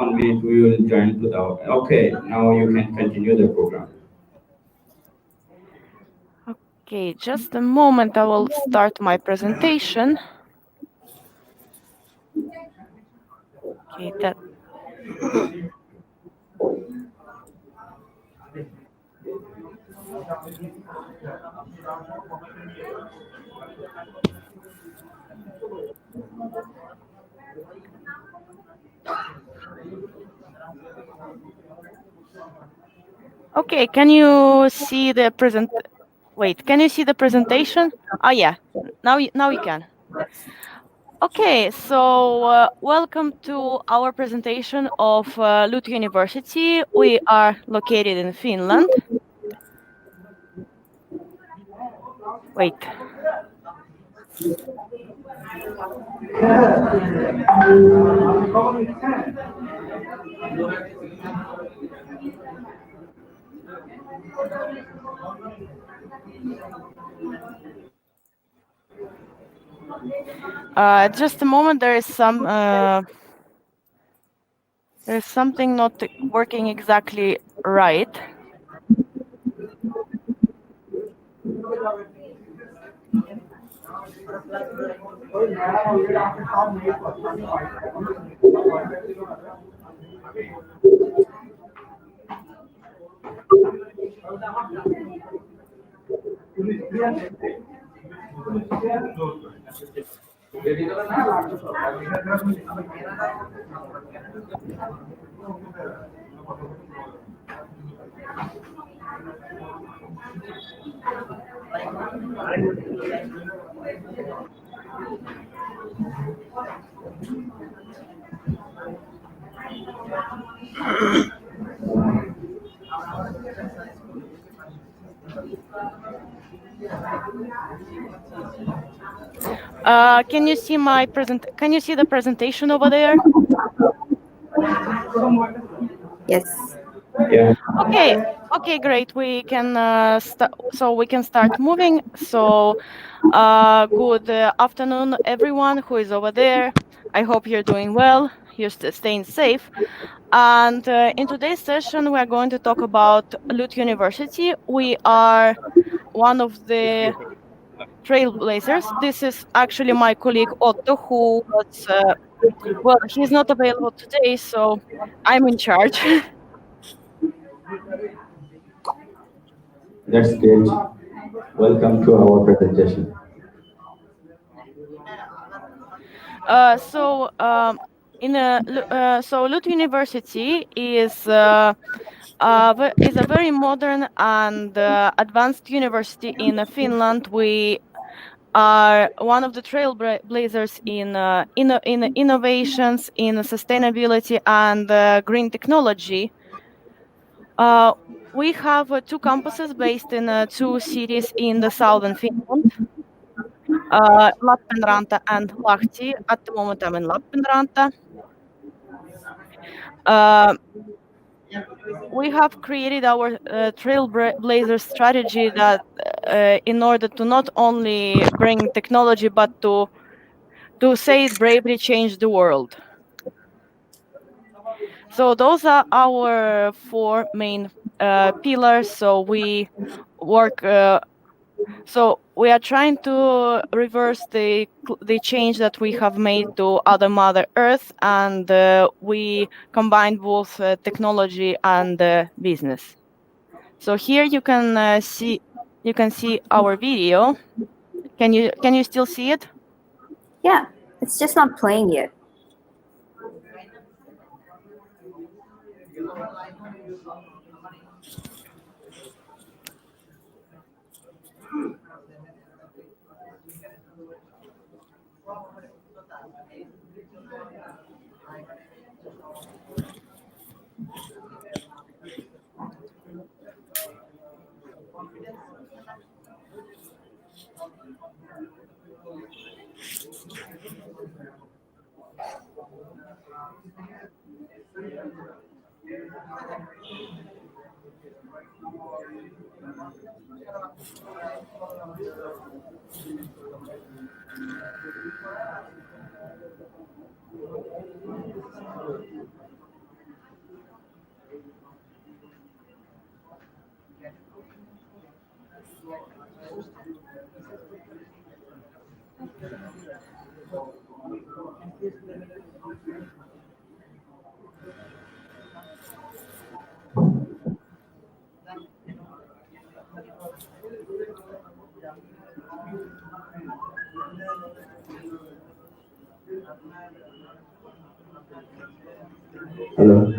1 minute we will join to the. Okay, now you can continue the program. Okay, just a moment. I will start my presentation. Okay, that. Okay, can you see the present? Wait, can you see the presentation? Oh yeah, now you can. Okay, so welcome to our presentation of LUT University. We are located in Finland. Wait. Just a moment. There is something not working exactly right. Can you see my Can you see the presentation over there? Yes. Yeah. Okay. Okay, great. We can we can start moving. So, good afternoon, everyone who is over there. I hope you're doing well. You're staying safe. And in today's session, we are going to talk about LUT University. We are one of the trailblazers. This is actually my colleague Otto, who was well, he's not available today, so I'm in charge. That's great. Welcome to our presentation. So LUT University is a very modern and advanced university in Finland. We are one of the trailblazers in innovations, in sustainability and green technology. We have two campuses based in two cities in the southern Finland, Lappeenranta and Lahti. At the moment, I'm in Lappeenranta. We have created our trailblazer strategy that in order to not only bring technology, but to say it bravely, change the world. So those are our four main pillars. So we work. So we are trying to reverse the change that we have made to our Mother Earth, and we combine both technology and business. So here you can see our video. Can you still see it? Yeah, it's just not playing yet. Hello.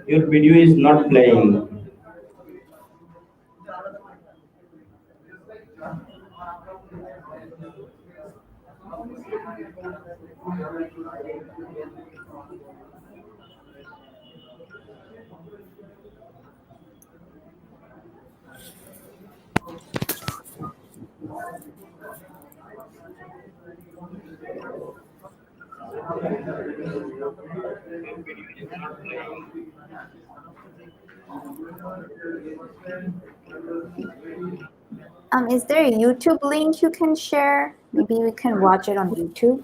Your video is not playing. Is there a YouTube link you can share? Maybe we can watch it on YouTube.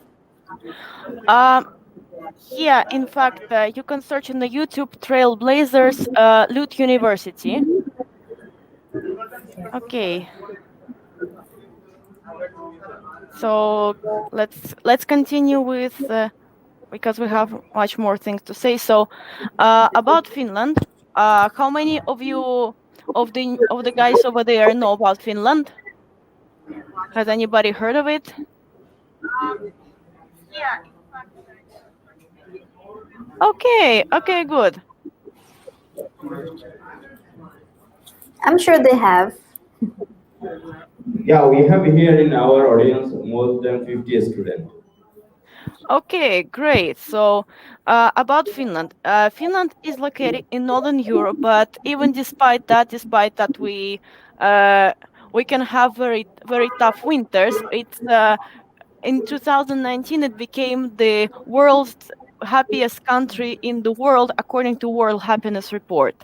Yeah, in fact, you can search in the YouTube Trailblazers LUT University. Okay. So let's continue with because we have much more things to say. So about Finland, how many of you of the guys over there know about Finland? Has anybody heard of it? Okay, good. I'm sure they have. Yeah, we have here in our audience more than 50 students. Okay, great. So about Finland, Finland is located in Northern Europe, but even despite that we can have very tough winters. It's in 2019 it became the world's happiest country in the world according to World Happiness Report.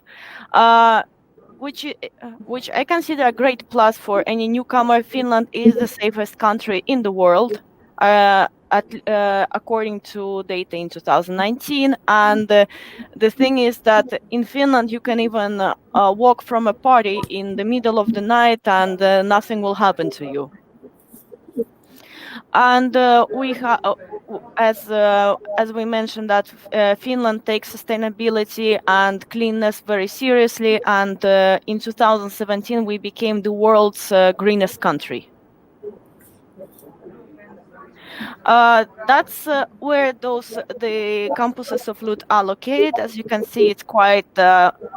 Which I consider a great plus for any newcomer. Finland is the safest country in the world, according to data in 2019. And the thing is that in Finland, you can even walk from a party in the middle of the night and nothing will happen to you. And we have, as we mentioned, that Finland takes sustainability and cleanness very seriously. And in 2017, we became the world's greenest country. That's where the campuses of LUT are located. As you can see, it's quite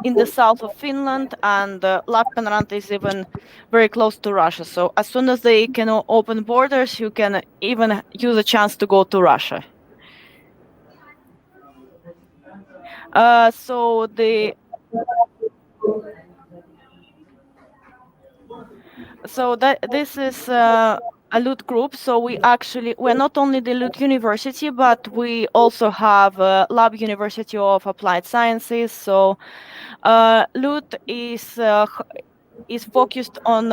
in the south of Finland, and Lappeenranta is even very close to Russia. So as soon as they can open borders, you can even use a chance to go to Russia. So this is a LUT group. So we're not only the LUT University, but we also have LUT University of Applied Sciences. So LUT is focused on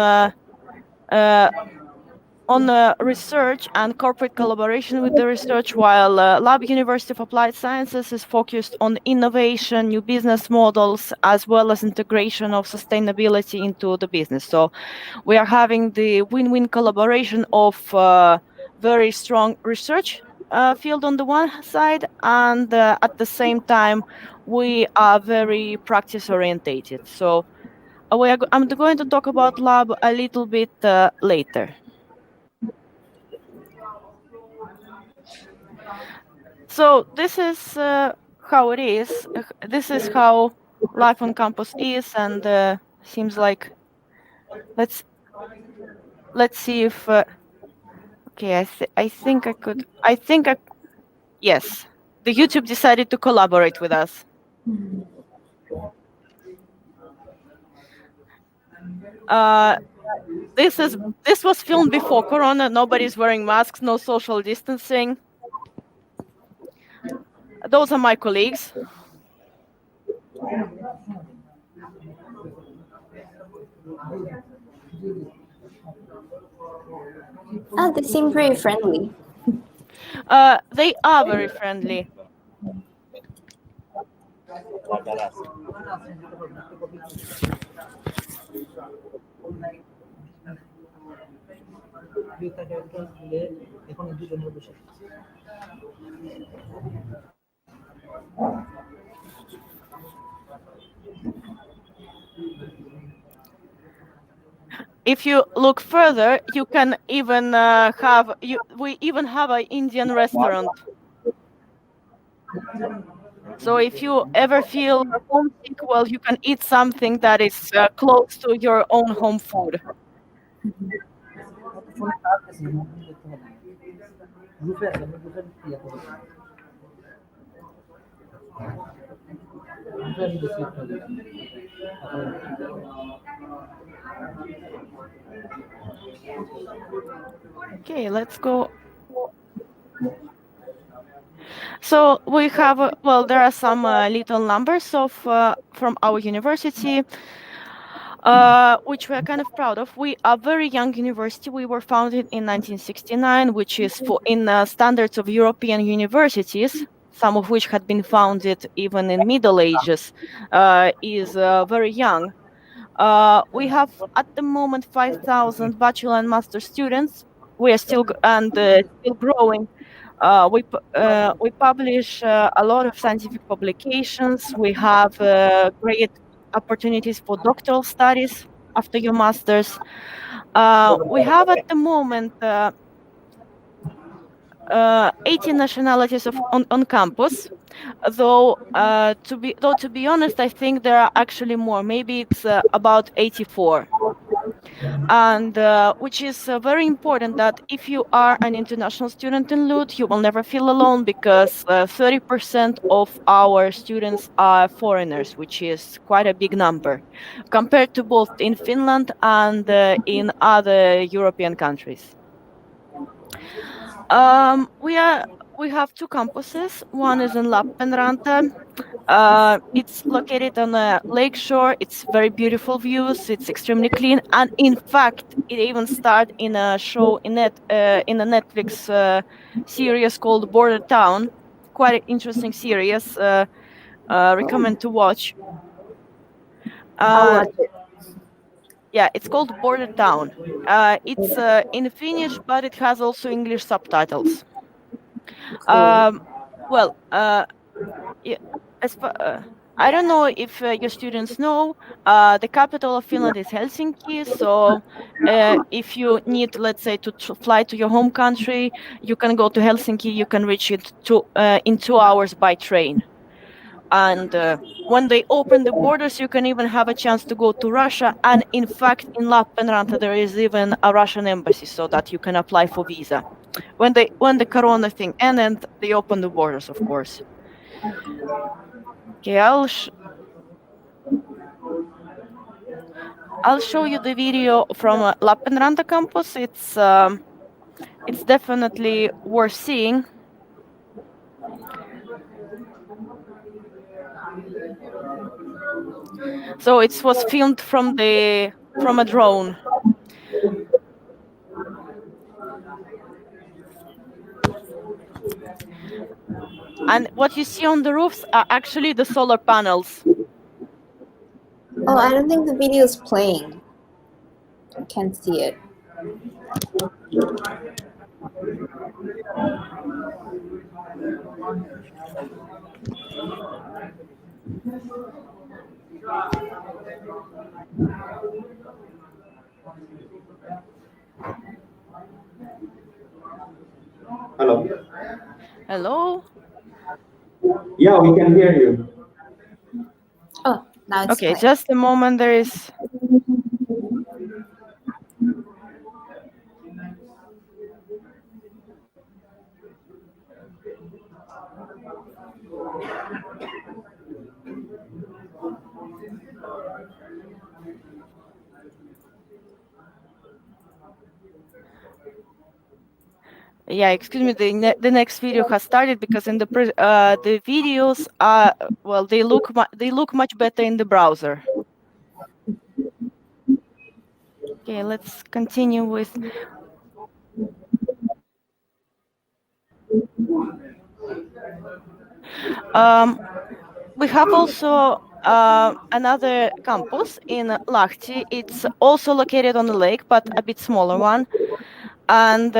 research and corporate collaboration with the research, while LUT University of Applied Sciences is focused on innovation, new business models, as well as integration of sustainability into the business. So we are having the win-win collaboration of very strong research field on the one side, and at the same time, we are very practice-orientated. So I'm going to talk about lab a little bit later. So this is how it is. This is how life on campus is, and seems like let's see if okay. Yes, the YouTube decided to collaborate with us. This was filmed before Corona. Nobody's wearing masks, no social distancing. Those are my colleagues. They seem very friendly. They are very friendly. If you look further, you can even we even have an Indian restaurant. So if you ever feel homesick, well, you can eat something that is close to your own home food. Okay, let's go. So we have, well, there are some little numbers of from our university, which we are kind of proud of. We are a very young university. We were founded in 1969, which is for in standards of European universities, some of which had been founded even in Middle Ages, is very young. We have at the moment 5,000 bachelor and master students. We are still still growing. We publish a lot of scientific publications. We have great opportunities for doctoral studies after your masters. We have at the moment 18 nationalities on campus. Though to be honest, I think there are actually more. Maybe it's about 84. And which is very important, that if you are an international student in LUT, you will never feel alone, because 30% of our students are foreigners, which is quite a big number compared to both in Finland and in other European countries. We have two campuses. One is in Lappeenranta. It's located on a lake shore. It's very beautiful views. It's extremely clean, and in fact, it even starred in a show in a Netflix series called Border Town. Quite an interesting series. Recommend to watch. I'll watch it. Yeah, it's called Border Town. It's in Finnish, but it has also English subtitles. Well, yeah, I don't know if your students know, the capital of Finland is Helsinki. So if you need, let's say, to fly to your home country, you can go to Helsinki. You can reach it in 2 hours by train. And when they open the borders, you can even have a chance to go to Russia. And in fact, in Lappeenranta, there is even a Russian embassy, so that you can apply for visa. When the Corona thing ended, they opened the borders, of course. Okay, I'll show you the video from Lappeenranta campus. It's definitely worth seeing. So it was filmed from a drone. And what you see on the roofs are actually the solar panels. Oh, I don't think the video is playing. I can't see it. Hello. Hello? Yeah, we can hear you. Oh, now it's Okay, playing. just a moment. There is. Yeah, excuse me. The next video has started, because in the videos are, well, they look much better in the browser. Okay, let's continue with. We have also another campus in Lahti. It's also located on the lake, but a bit smaller one. And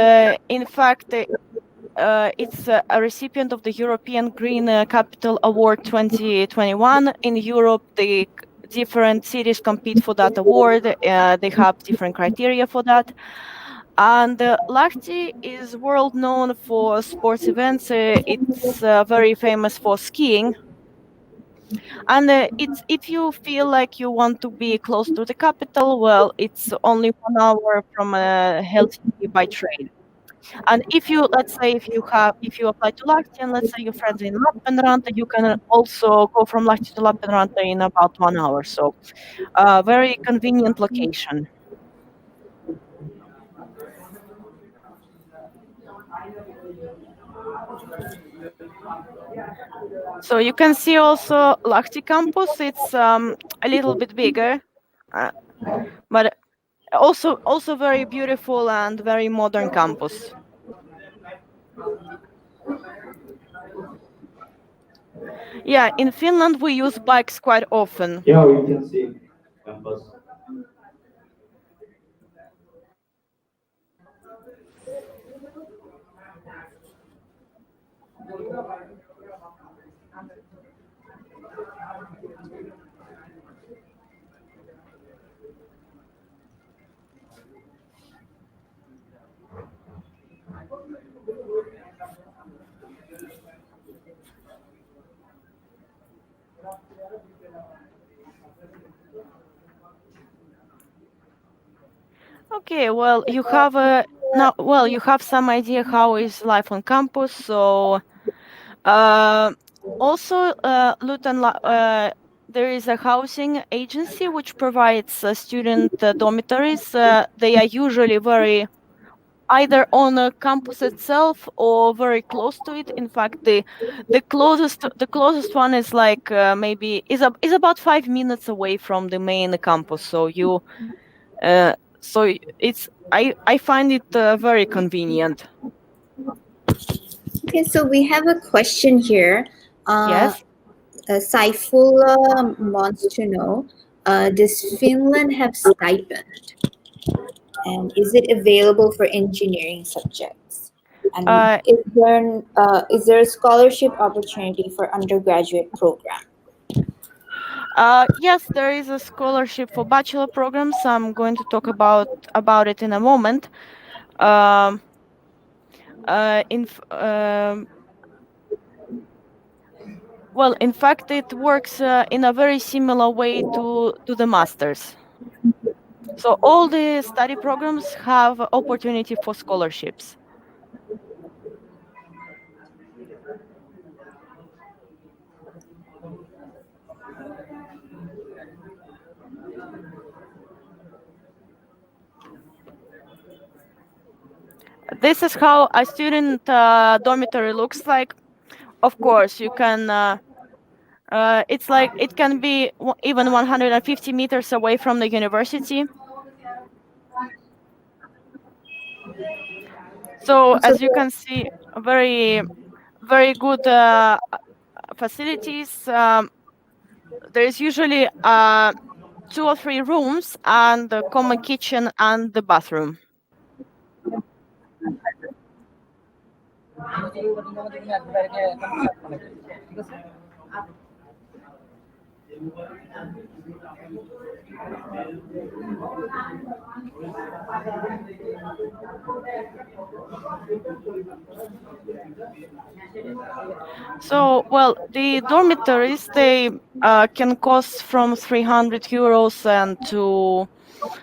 in fact, it's a recipient of the European Green Capital Award 2021. In Europe, the different cities compete for that award. They have different criteria for that. And Lahti is world known for sports events. It's very famous for skiing. And it's if you feel like you want to be close to the capital, well, it's only 1 hour from Helsinki by train. And if you, let's say, if you apply to Lahti, and let's say your friends in Lappeenranta, you can also go from Lahti to Lappeenranta in about 1 hour. So, very convenient location. So you can see also Lahti campus. It's a little bit bigger, uh, but also very beautiful and very modern campus. Yeah, in Finland we use bikes quite often. Yeah, we can see campus. Okay, well you have now. Well, you have some idea how is life on campus. So also there is a housing agency which provides student dormitories. They are usually very either on a campus itself or very close to it. In fact, the closest one is like maybe is about 5 minutes away from the main campus. So it's I find it very convenient. Okay, so we have a question here. Yes. Saifullah wants to know, does Finland have stipend? And is it available for engineering subjects? And Uh, is there a scholarship opportunity for undergraduate program? yes, there is a scholarship for bachelor programs. I'm going to talk about it in a moment. Um, in f- Well, in fact, it works in a very similar way to the masters. So all the study programs have opportunity for scholarships. This is how a student dormitory looks like. Of course, you can. It's like it can be even 150 meters away from the university. So So as you can see, very very good facilities. There is usually 2 or 3 rooms and the common kitchen and the bathroom. So, well, the dormitories, they can cost from 300 euros and to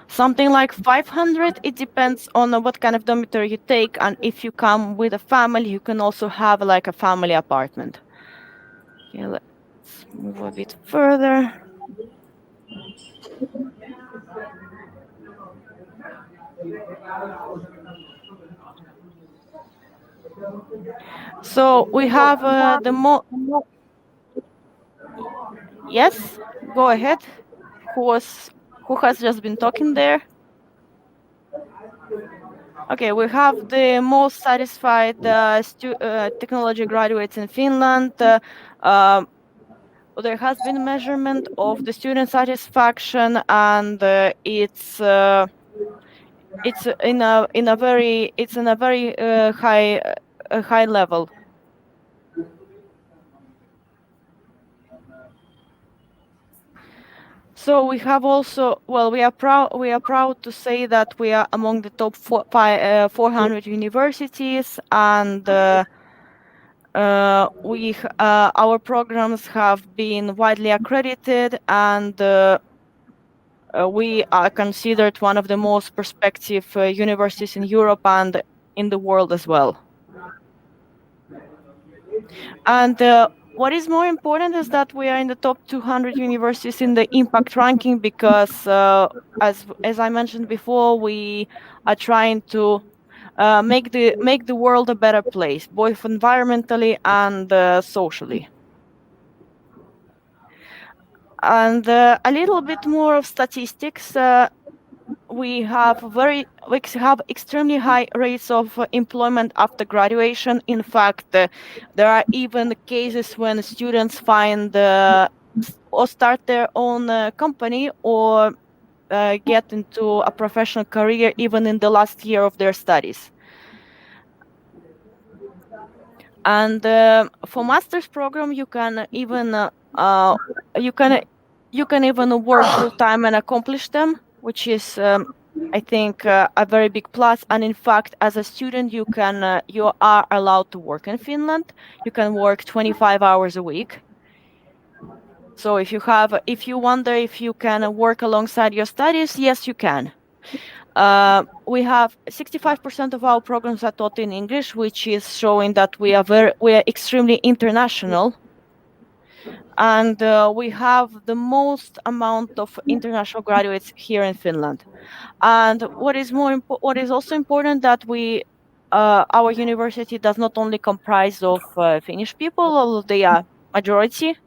something like 500. It depends on what kind of dormitory you take. And if you come with a family, you can also have like a family apartment. Okay, let's move a bit further. So we have Yes, go ahead. Who has just been talking there? Okay, we have the most satisfied technology graduates in Finland. Um, there has been measurement of the student satisfaction, and it's in a very high level. So we have also, well, we are proud to say that we are among the top 400 universities, and our programs have been widely accredited, and we are considered one of the most prospective universities in Europe and in the world as well. And what is more important is that we are in the top 200 universities in the impact ranking, because as I mentioned before, we are trying to make the world a better place, both environmentally and socially. And a little bit more of statistics. We have extremely high rates of employment after graduation. In fact, there are even cases when students find or start their own company, or get into a professional career even in the last year of their studies. And for master's program, you can even work full time and accomplish them, which is I think a very big plus. And in fact, as a student, you are allowed to work in Finland. You can work 25 hours a week. So if you wonder if you can work alongside your studies, yes, you can. We have 65% of our programs are taught in English, which is showing that we are extremely international. And we have the most amount of international graduates here in Finland. And what is also important, that our university does not only comprise of Finnish people, although they are majority.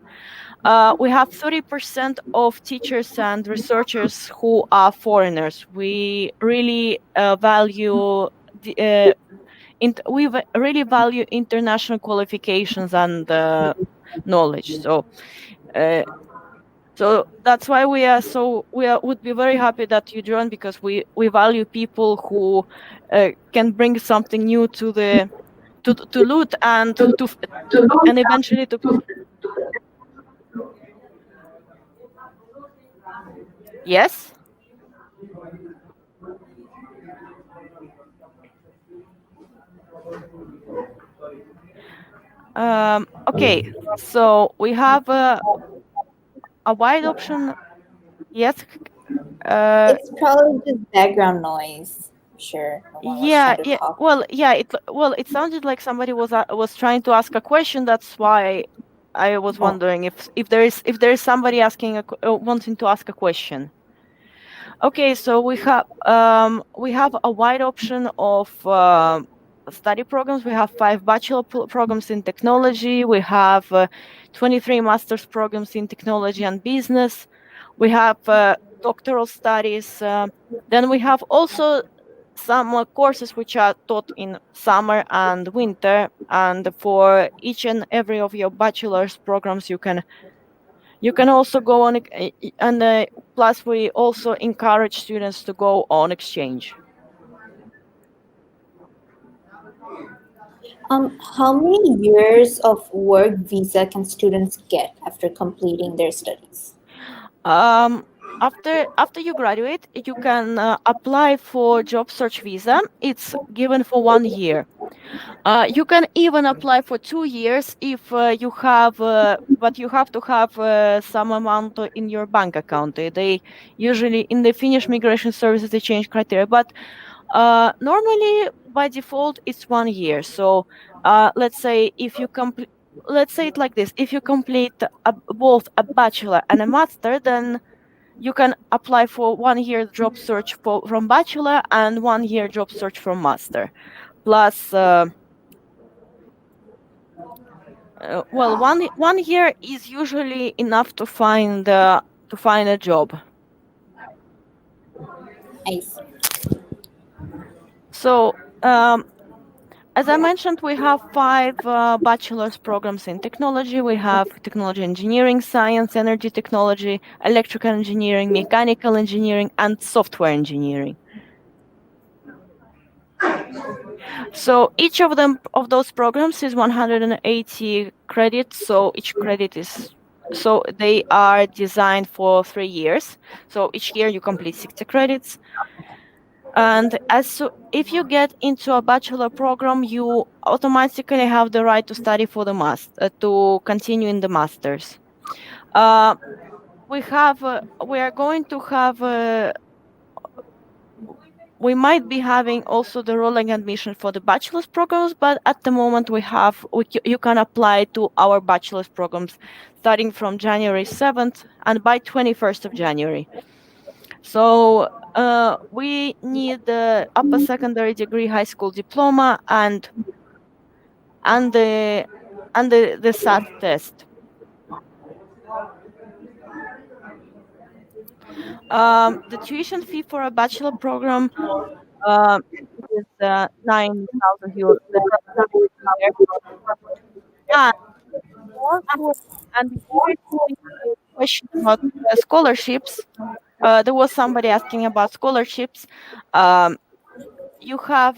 We have 30% of teachers and researchers who are foreigners. We really value international qualifications and knowledge. So that's why would be very happy that you join, because we value people who can bring something new to LUT and eventually to. Yes. Okay, so we have a wide option. Yes. It's probably just background noise. Sure. Yeah. It sounded like somebody was trying to ask a question. That's why I was wondering if there is somebody wanting to ask a question. Okay, so we have a wide option of study programs. We have 5 bachelor programs in technology. We have 23 master's programs in technology and business. We have doctoral studies. Then we have also some courses which are taught in summer and winter. And for each and every of your bachelor's programs, you can also go on, and plus we also encourage students to go on exchange. How many years of work visa can students get after completing their studies? After you graduate, you can apply for job search visa. It's given for 1 year. You can even apply for 2 years if you have, but you have to have some amount in your bank account. They usually, in the Finnish migration services, they change criteria, but normally by default it's 1 year. So let's say let's say it like this: if you complete both a bachelor and a master, then you can apply for 1 year job search from bachelor and 1 year job search from master. Plus, one year is usually enough to find a job. I see. So, as I mentioned, we have 5 bachelor's programs in technology. We have technology engineering, science, energy technology, electrical engineering, mechanical engineering, and software engineering. So each of those programs is 180 credits. So each credit is So they are designed for 3 years. So each year you complete 60 credits. And if you get into a bachelor program, you automatically have the right to study for the to continue in the masters. Uh, we are going to have we might be having also the rolling admission for the bachelor's programs, but at the moment you can apply to our bachelor's programs starting from January 7th and by 21st of January. So we need the upper secondary degree, high school diploma, and the SAT test. The tuition fee for a bachelor program is 9,000 euros. And and before going to the question about scholarships, there was somebody asking about scholarships. You have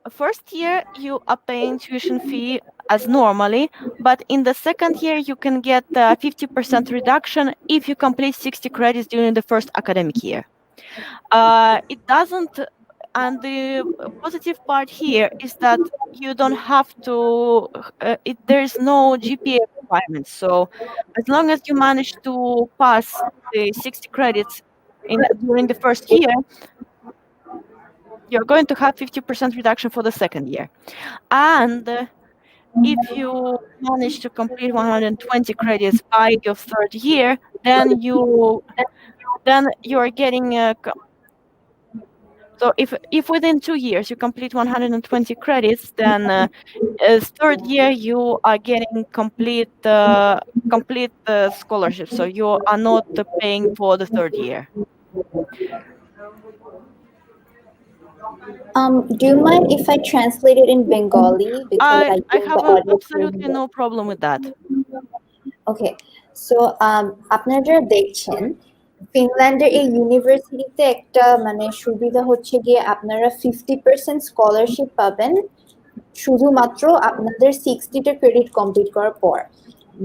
first year you are paying tuition fee as normally, but in the second year you can get 50% reduction if you complete 60 credits during the first academic year. It doesn't, and the positive part here is that you don't have to. There is no GPA requirement. So as long as you manage to pass the 60 credits during the first year, you're going to have 50% reduction for the second year. And if you manage to complete 120 credits by your third year, then you are getting so if within 2 years you complete 120 credits, then as third year you are getting complete scholarship. So you are not paying for the third year. Do you mind if I translate it in Bengali? Because I I think have the audio is absolutely no problem with that. Okay, so আপনারা যারা দেখছেন ফিনল্যান্ডের এই ইউনিভার্সিটিতে একটা মানে সুবিধা হচ্ছে গিয়ে আপনারা 50% স্কলারশিপ পাবেন শুধুমাত্র আপনাদের 60টা ক্রেডিট কমপ্লিট করার পর।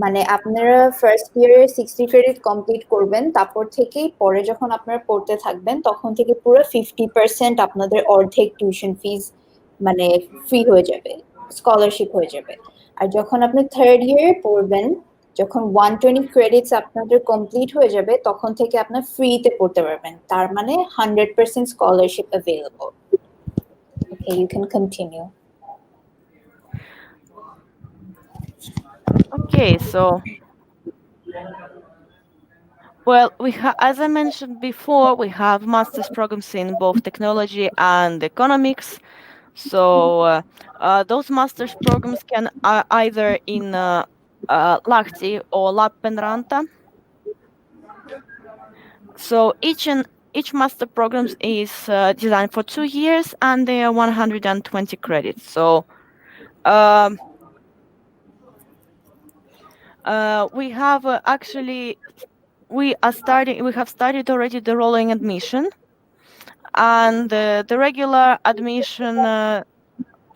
মানে আপনারা ফার্স্ট ইয়ারে 60 ক্রেডিট কমপ্লিট করবেন, তারপর থেকেই পরে যখন আপনারা পড়তে থাকবেন তখন থেকে পুরো 50% আপনাদের অর্ধেক টিউশন ফিজ মানে ফ্রি হয়ে যাবে, স্কলারশিপ হয়ে যাবে। আর যখন আপনি থার্ড ইয়ারে পড়বেন, যখন 120 ক্রেডিটস আপনাদের কমপ্লিট হয়ে যাবে তখন থেকে আপনার ফ্রিতে পড়তে পারবেন, তার মানে 100% scholarship available. Okay, you can continue. Okay, so well, as I mentioned before, we have master's programs in both technology and economics. So those master's programs can either in Lahti or Lappeenranta. So each master programs is designed for 2 years and they are 120 credits. So we have we have started already the rolling admission, and the regular admission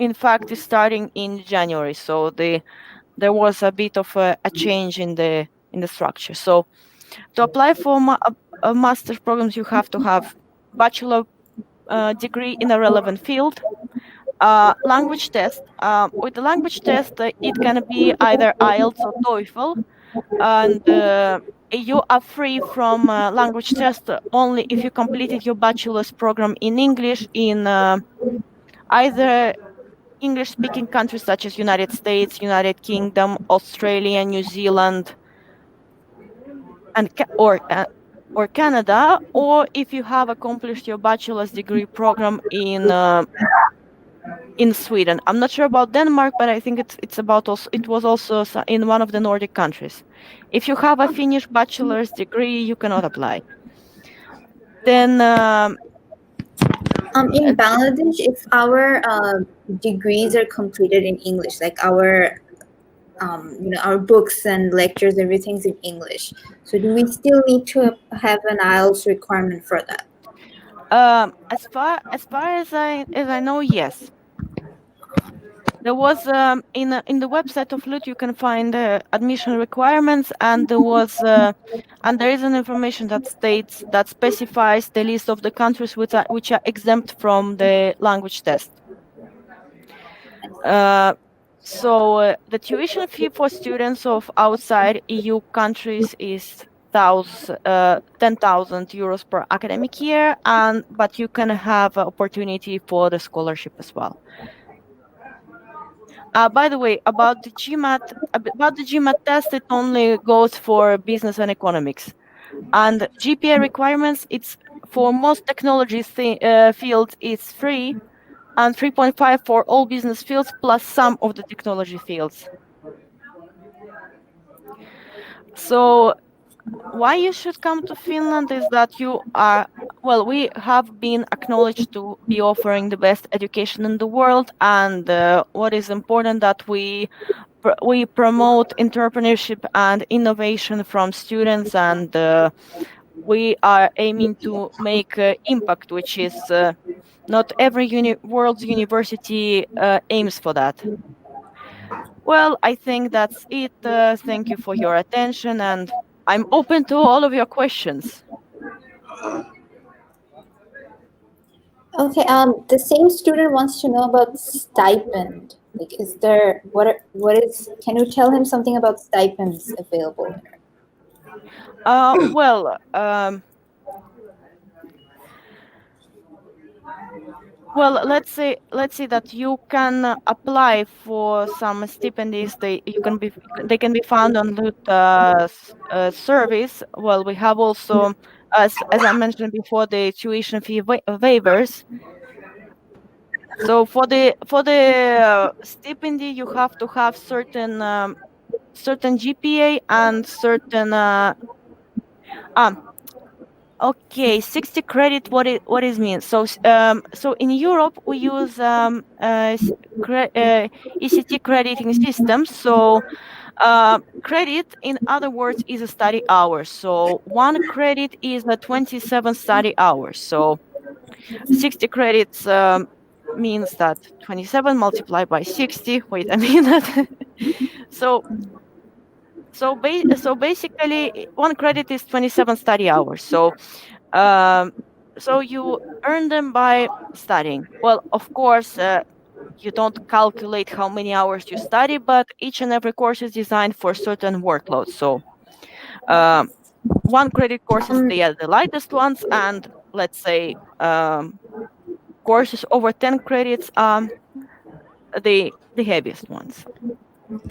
in fact is starting in January. So there was a bit of a change in the structure. So to apply for master's programs, you have to have bachelor degree in a relevant field. Language test. With the language test, it can be either IELTS or TOEFL, and you are free from language test only if you completed your bachelor's program in English in either English-speaking countries such as United States, United Kingdom, Australia, New Zealand, and or Canada, or if you have accomplished your bachelor's degree program in Sweden. I'm not sure about Denmark, but I think it was also in one of the Nordic countries. If you have a Finnish bachelor's degree, you cannot apply. Then in Bangladesh, if our degrees are completed in English, like our books and lectures, everything's in English. So do we still need to have an IELTS requirement for that? As far as I know, yes. There was in the website of LUT you can find admission requirements, and there is an information that states that specifies the list of the countries which are exempt from the language test. The tuition fee for students of outside EU countries is 10,000 euros per academic year, but you can have an opportunity for the scholarship as well. By the way, about the GMAT test, it only goes for business and economics, and GPA requirements, it's for most technology fields, it's 3, and 3.5 for all business fields plus some of the technology fields. So why you should come to Finland is that we have been acknowledged to be offering the best education in the world, and what is important that we promote entrepreneurship and innovation from students, and we are aiming to make impact, which is not every world's university aims for that. Well, I think that's it. Thank you for your attention, and I'm open to all of your questions. Okay, the same student wants to know about stipend. Like, can you tell him something about stipends available? Well, let's say that you can apply for some stipends. They can be found on the service. Well, we have also, as I mentioned before, the tuition fee waivers. So for the stipend, you have to have certain GPA and certain okay, 60 credit. What is mean? So in Europe we use ECT crediting systems. So credit, in other words, is a study hours. So 1 credit is 27 study hours. So 60 credits means that 27 multiplied by 60. Wait a minute. So basically, 1 credit is 27 study hours. So you earn them by studying. Well, of course, you don't calculate how many hours you study, but each and every course is designed for certain workloads. So 1 credit courses, they are the lightest ones, and let's say courses over 10 credits are the heaviest ones.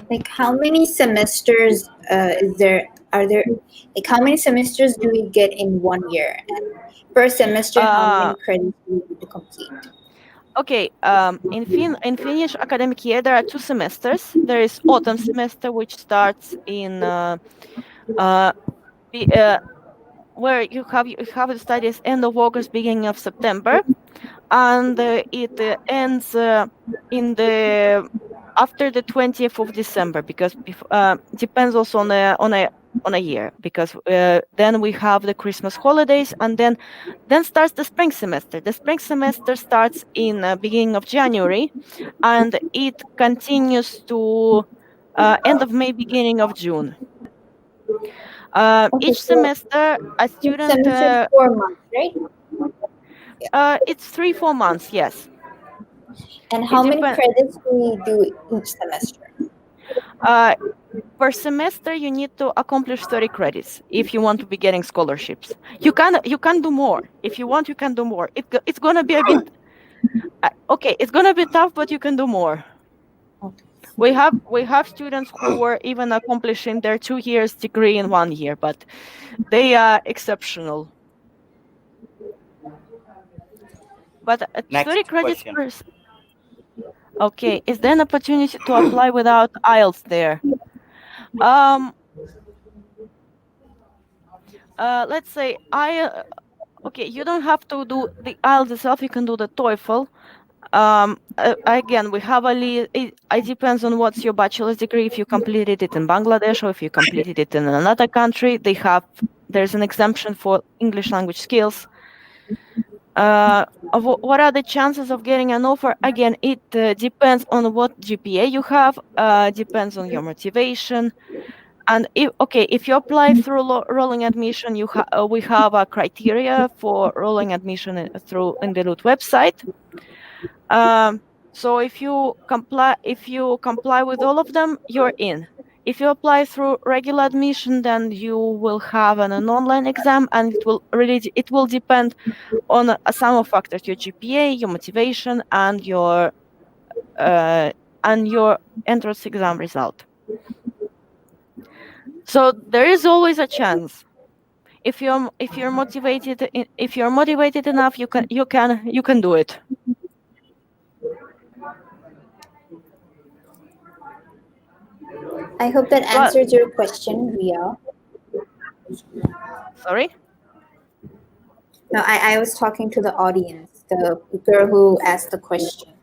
Like, how many semesters how many semesters do we get in 1 year? And per semester, how many credits do we need to complete? Okay, in Finnish academic year, there are 2 semesters. There is autumn semester, which starts in where you have the studies end of August, beginning of September, and it ends after the 20th of December, because depends also on a year, because then we have the Christmas holidays, and then starts the spring semester. The spring semester starts in beginning of January, and it continues to end of May, beginning of June. Each semester, a student. Semester 4 months, right? It's 3-4 months, yes. And how many credits do we do each semester? Per semester, you need to accomplish 30 credits if you want to be getting scholarships. You can do more. If you want, you can do more. It's gonna be a bit okay. It's gonna be tough, but you can do more. Okay. We have students who were even accomplishing their 2 years degree in 1 year, but they are exceptional. But 30 credits per. Okay, is there an opportunity to apply without IELTS there? Let's say okay, you don't have to do the IELTS itself. You can do the TOEFL. Again, we have it depends on what's your bachelor's degree. If you completed it in Bangladesh or if you completed it in another country, there's an exemption for English language skills. what are the chances of getting an offer? Again, it depends on what GPA you have, depends on your motivation. And if you apply through rolling admission, we have a criteria for rolling admission in the LUT website. So if you comply with all of them, you're in. If you apply through regular admission, then you will have an online exam, and it will depend on a sum of factors: your GPA, your motivation, and your entrance exam result. So there is always a chance. If you're motivated enough, you can do it. I hope that answers your question, Ria. Sorry? No, I was talking to the audience, the girl who asked the question.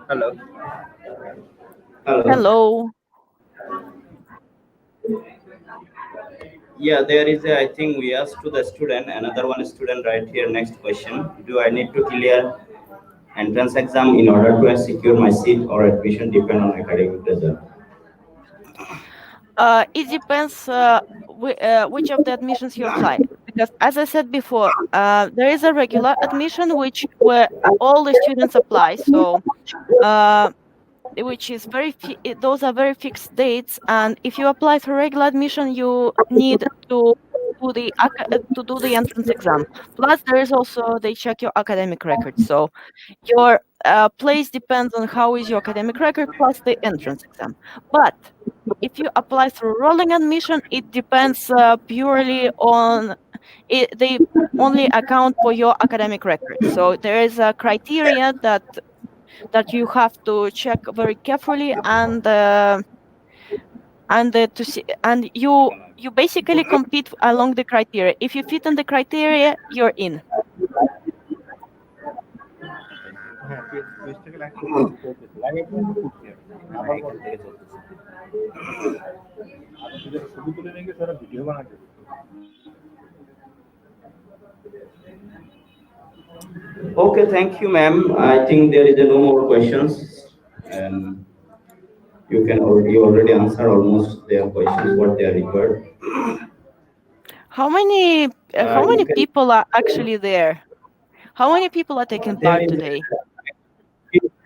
Hello. Hello. Yeah, there is I think we asked to the student, another one student right here. Next question: do I need to clear entrance exam in order to secure my seat, or admission depend on academic result? It depends which of the admissions you apply, because as I said before, there is a regular admission where all the students apply. So which is those are very fixed dates, and if you apply for regular admission, you need to do the entrance exam. Plus, there is also they check your academic record. So your place depends on how is your academic record plus the entrance exam. But if you apply through rolling admission, it depends purely on it. They only account for your academic record. So there is a criteria that you have to check very carefully, and you basically compete along the criteria. If you fit in the criteria, you're in. Okay, thank you, ma'am. I think there is no more questions, and you already answer almost their questions what they are required. How many people are actually there? How many people are taking part today?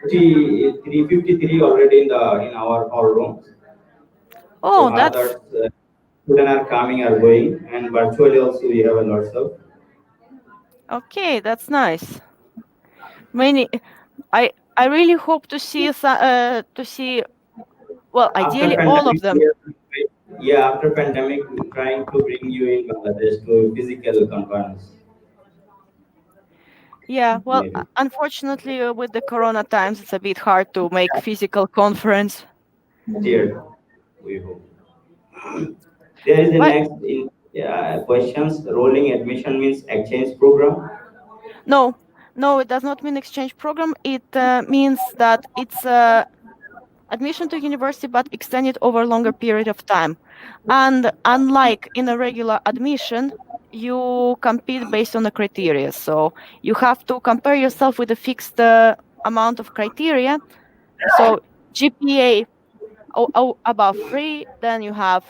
353 already in our rooms. Oh, So that's others students are coming, are going, and virtually also we have a lots of. okay. That's nice. I really hope to see well, ideally all of them. Yeah, after pandemic, we're trying to bring you in Bangladesh to physical conference. Yeah, well, Maybe. unfortunately, with the Corona times, it's a bit hard to make physical conference. Dear, we hope. There is the next questions. Rolling admission means exchange program. No, it does not mean exchange program. It means that it's admission to university, but extended over a longer period of time. And unlike in a regular admission, you compete based on the criteria. So you have to compare yourself with a fixed amount of criteria. So GPA above 3, then you have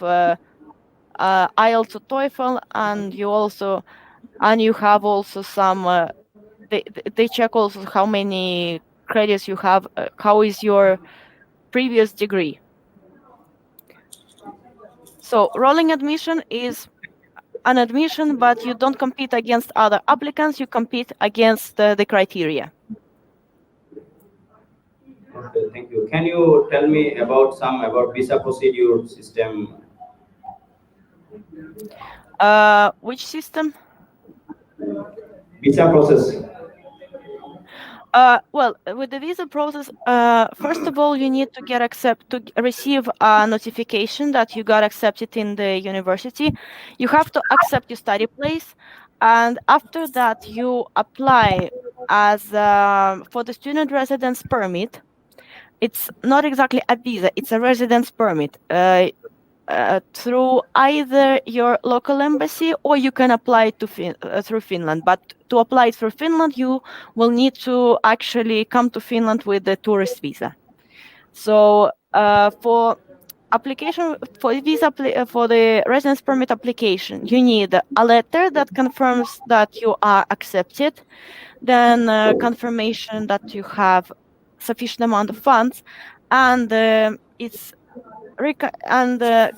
IELTS or TOEFL, and you have also some. They check also how many credits you have. How is your previous degree? So rolling admission is an admission, but you don't compete against other applicants. You compete against the criteria. Okay, thank you. Can you tell me about visa procedure system? Which system? Visa process. Well, with the visa process, first of all, you need to receive a notification that you got accepted in the university. You have to accept your study place, and after that, you apply as for the student residence permit. it's not exactly a visa, it's a residence permit through either your local embassy, or you can apply to through Finland. But to apply through Finland, you will need to actually come to Finland with the tourist visa. So for application for visa for the residence permit application, you need a letter that confirms that you are accepted, then confirmation that you have sufficient amount of funds, and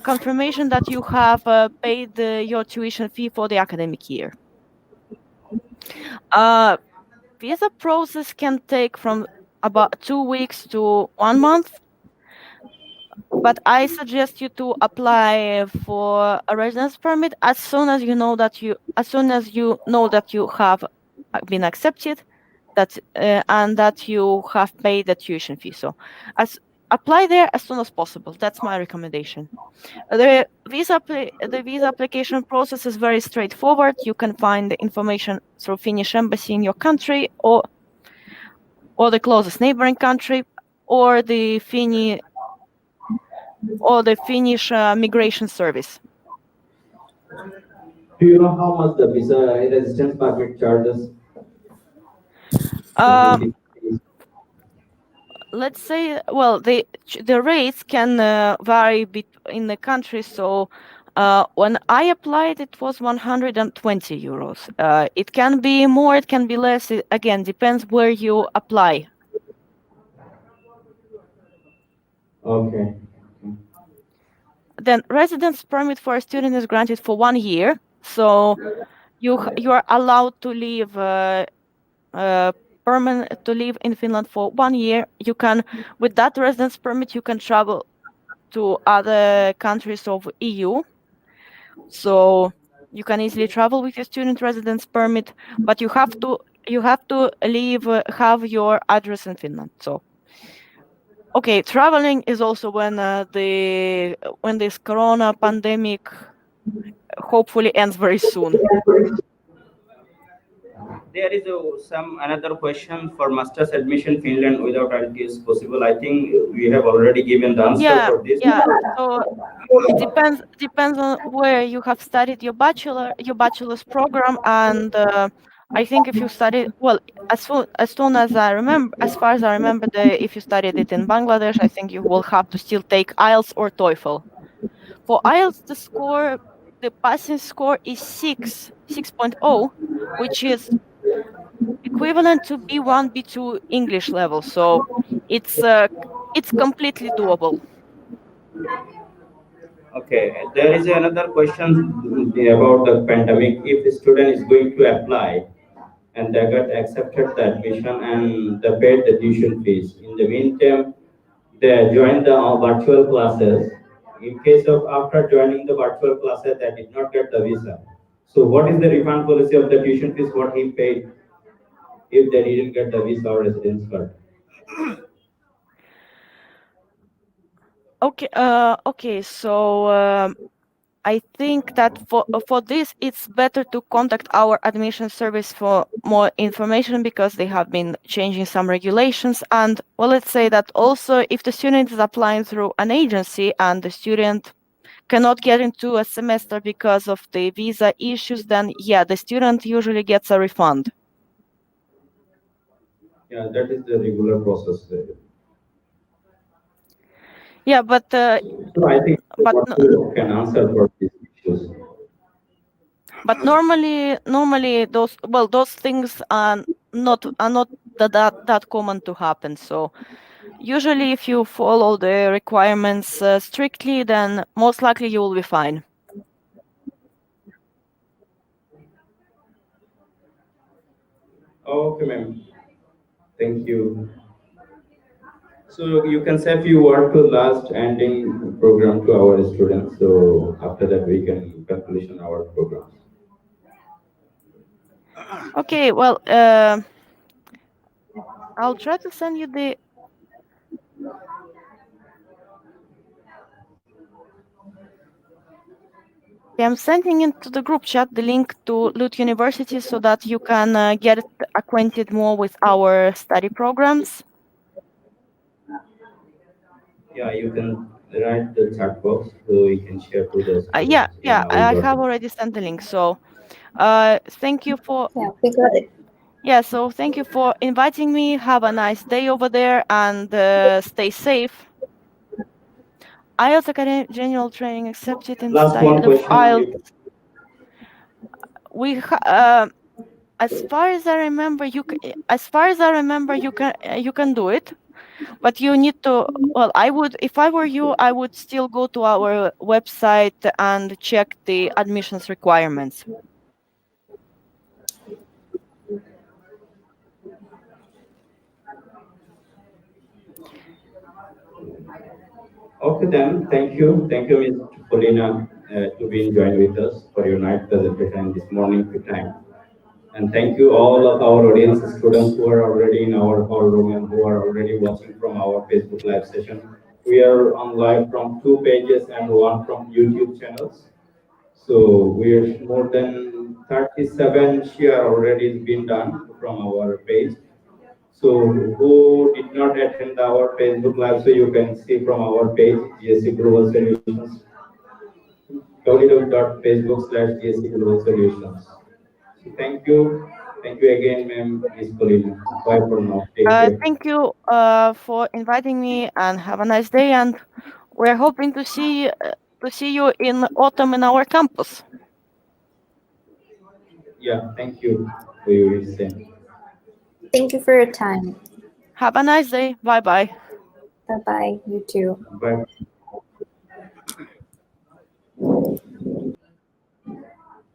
confirmation that you have paid your tuition fee for the academic year. Visa process can take from about 2 weeks to 1 month, but I suggest you to apply for a residence permit as soon as you know that you have been accepted, and that you have paid the tuition fee. So apply there as soon as possible. That's my recommendation. The visa application process is very straightforward. You can find the information through Finnish embassy in your country, or the closest neighboring country, or the Finnish migration service. Do you know how much the visa residence permit charges? Let's say, well, the rates can vary in the country. So when I applied, it was 120 euros. It can be more, it can be less. It, again, depends where you apply. Okay. Then residence permit for a student is granted for 1 year. So you are allowed to live to live in Finland for 1 year. You can, with that residence permit, you can travel to other countries of EU. So you can easily travel with your student residence permit, but you have to have your address in Finland. So okay, traveling is also when this corona pandemic hopefully ends very soon. There is another question for master's admission Finland without IELTS possible. I think we have already given the answer for this. Yeah. So it depends on where you have studied your bachelor's program, and I think if you studied, well, as far as I remember, if you studied it in Bangladesh, I think you will have to still take IELTS or TOEFL. For IELTS, the passing score is 6.0, which is equivalent to B1, B2 English level. So it's completely doable. Okay, there is another question about the pandemic. If a student is going to apply and they got accepted the admission and they paid the tuition fees, in the meantime, they join the virtual classes. In case of after joining the virtual classes, they did not get the visa. So what is the refund policy of the tuition fees what he paid if they didn't get the visa or residence card? Okay. So I think that for this, it's better to contact our admission service for more information, because they have been changing some regulations. And well, let's say that also if the student is applying through an agency and the student cannot get into a semester because of the visa issues, then yeah, the student usually gets a refund. Yeah, that is the regular process. Yeah, but so I think you can answer for these issues. But normally those things are not that common to happen. So usually, if you follow the requirements strictly, then most likely you will be fine. Okay, ma'am. Thank you. So you can say a few words to last ending program to our students. So after that, we can conclusion our program. Okay, well, I'll try to send you the. I'm sending into the group chat the link to LUT University so that you can get acquainted more with our study programs. Yeah, you can write the chat box so we can share to the Yeah, students in yeah, our I have document. already sent the link. So, thank you for Yeah, we got it. yeah. So thank you for inviting me. Have a nice day over there and stay safe. IELTS Academic General Training accepted in Last state one of question. IELTS. As far as I remember, you can do it, but you need to. Well, I would, if I were you, I would still go to our website and check the admissions requirements. Okay then, thank you, Ms. Polina, to being joined with us for your night presentation this morning time. And thank you all of our audience students who are already in our hall room and who are already watching from our Facebook live session. We are on live from 2 pages and one from YouTube channels. So we're more than 37 share already been done from our page. So who did not attend our Facebook live, so you can see from our page, GSC Global Solutions, www.facebook/GSC Global Solutions. So thank you again, ma'am, Miss Colina. Bye for now. Take care. Thank you for inviting me, and have a nice day. And we're hoping to see you in autumn in our campus. Yeah, thank you for your listen. Thank you for your time. Have a nice day. Bye bye. Bye bye. You too. Bye.